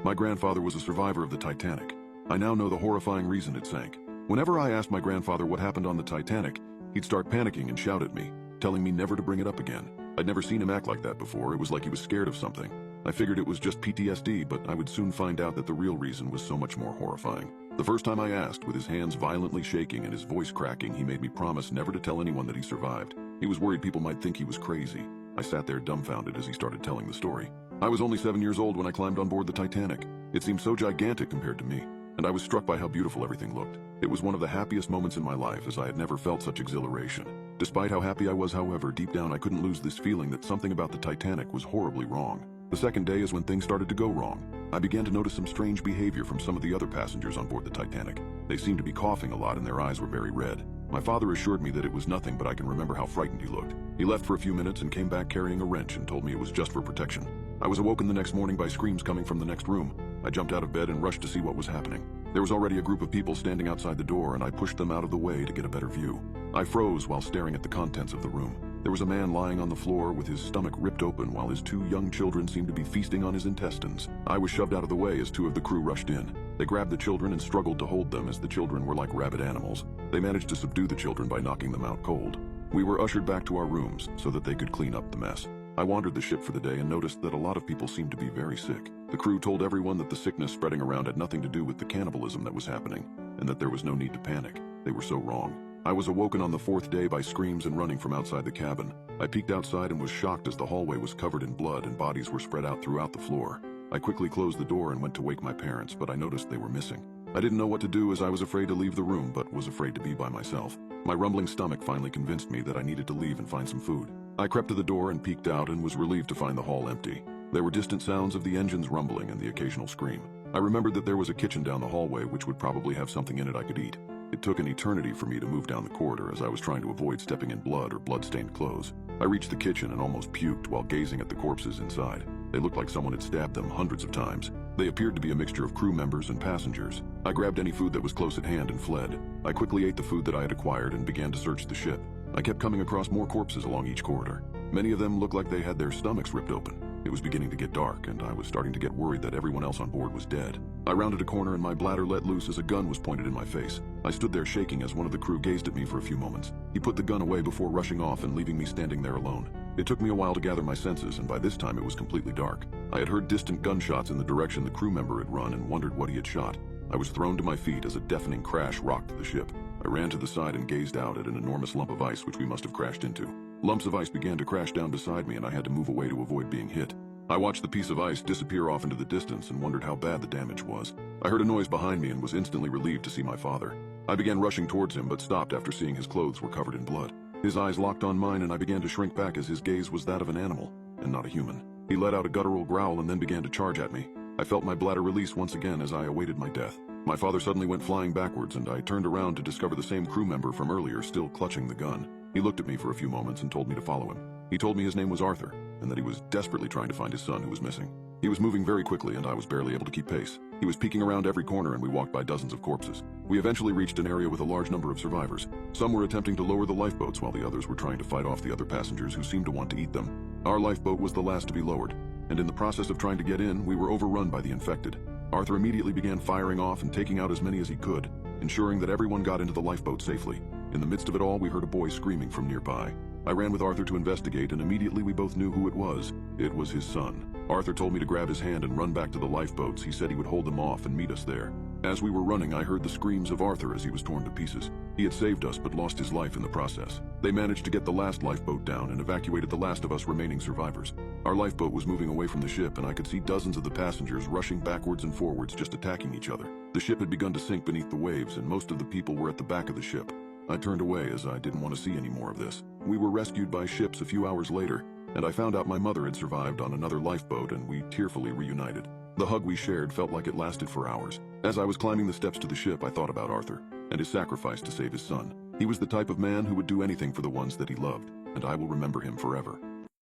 My grandfather was a survivor of the Titanic. I now know the horrifying reason it sank. Whenever I asked my grandfather what happened on the Titanic, he'd start panicking and shout at me, telling me never to bring it up again. I'd never seen him act like that before. It was like he was scared of something. I figured it was just PTSD, but I would soon find out that the real reason was so much more horrifying. The first time I asked, with his hands violently shaking and his voice cracking, he made me promise never to tell anyone that he survived. He was worried people might think he was crazy. I sat there dumbfounded as he started telling the story. I was only 7 years old when I climbed on board the Titanic. It seemed so gigantic compared to me, and I was struck by how beautiful everything looked. It was one of the happiest moments in my life, as I had never felt such exhilaration. Despite how happy I was, however, deep down I couldn't lose this feeling that something about the Titanic was horribly wrong. The second day is when things started to go wrong. I began to notice some strange behavior from some of the other passengers on board the Titanic. They seemed to be coughing a lot and their eyes were very red. My father assured me that it was nothing, but I can remember how frightened he looked. He left for a few minutes and came back carrying a wrench and told me it was just for protection. I was awoken the next morning by screams coming from the next room. I jumped out of bed and rushed to see what was happening. There was already a group of people standing outside the door, and I pushed them out of the way to get a better view. I froze while staring at the contents of the room. There was a man lying on the floor with his stomach ripped open while his 2 young children seemed to be feasting on his intestines. I was shoved out of the way as 2 of the crew rushed in. They grabbed the children and struggled to hold them, as the children were like rabid animals. They managed to subdue the children by knocking them out cold. We were ushered back to our rooms so that they could clean up the mess. I wandered the ship for the day and noticed that a lot of people seemed to be very sick. The crew told everyone that the sickness spreading around had nothing to do with the cannibalism that was happening, and that there was no need to panic. They were so wrong. I was awoken on the 4th day by screams and running from outside the cabin. I peeked outside and was shocked as the hallway was covered in blood and bodies were spread out throughout the floor. I quickly closed the door and went to wake my parents, but I noticed they were missing. I didn't know what to do, as I was afraid to leave the room, but was afraid to be by myself. My rumbling stomach finally convinced me that I needed to leave and find some food. I crept to the door and peeked out and was relieved to find the hall empty. There were distant sounds of the engines rumbling and the occasional scream. I remembered that there was a kitchen down the hallway which would probably have something in it I could eat. It took an eternity for me to move down the corridor, as I was trying to avoid stepping in blood or blood-stained clothes. I reached the kitchen and almost puked while gazing at the corpses inside. They looked like someone had stabbed them hundreds of times. They appeared to be a mixture of crew members and passengers. I grabbed any food that was close at hand and fled. I quickly ate the food that I had acquired and began to search the ship. I kept coming across more corpses along each corridor. Many of them looked like they had their stomachs ripped open. It was beginning to get dark, and I was starting to get worried that everyone else on board was dead. I rounded a corner and my bladder let loose as a gun was pointed in my face. I stood there shaking as one of the crew gazed at me for a few moments. He put the gun away before rushing off and leaving me standing there alone. It took me a while to gather my senses, and by this time it was completely dark. I had heard distant gunshots in the direction the crew member had run and wondered what he had shot. I was thrown to my feet as a deafening crash rocked the ship. I ran to the side and gazed out at an enormous lump of ice which we must have crashed into. Lumps of ice began to crash down beside me, and I had to move away to avoid being hit. I watched the piece of ice disappear off into the distance and wondered how bad the damage was. I heard a noise behind me and was instantly relieved to see my father. I began rushing towards him, but stopped after seeing his clothes were covered in blood. His eyes locked on mine, and I began to shrink back as his gaze was that of an animal, and not a human. He let out a guttural growl and then began to charge at me. I felt my bladder release once again as I awaited my death. My father suddenly went flying backwards, and I turned around to discover the same crew member from earlier still clutching the gun. He looked at me for a few moments and told me to follow him. He told me his name was Arthur, and that he was desperately trying to find his son who was missing. He was moving very quickly, and I was barely able to keep pace. He was peeking around every corner, and we walked by dozens of corpses. We eventually reached an area with a large number of survivors. Some were attempting to lower the lifeboats, while the others were trying to fight off the other passengers who seemed to want to eat them. Our lifeboat was the last to be lowered, and in the process of trying to get in, we were overrun by the infected. Arthur immediately began firing off and taking out as many as he could, ensuring that everyone got into the lifeboat safely. In the midst of it all, we heard a boy screaming from nearby. I ran with Arthur to investigate, and immediately we both knew who it was. It was his son. Arthur told me to grab his hand and run back to the lifeboats. He said he would hold them off and meet us there. As we were running, I heard the screams of Arthur as he was torn to pieces. He had saved us, but lost his life in the process. They managed to get the last lifeboat down and evacuated the last of us remaining survivors. Our lifeboat was moving away from the ship, and I could see dozens of the passengers rushing backwards and forwards, just attacking each other. The ship had begun to sink beneath the waves, and most of the people were at the back of the ship. I turned away as I didn't want to see any more of this. We were rescued by ships a few hours later, and I found out my mother had survived on another lifeboat, and we tearfully reunited. The hug we shared felt like it lasted for hours. As I was climbing the steps to the ship, I thought about Arthur and his sacrifice to save his son. He was the type of man who would do anything for the ones that he loved, and I will remember him forever.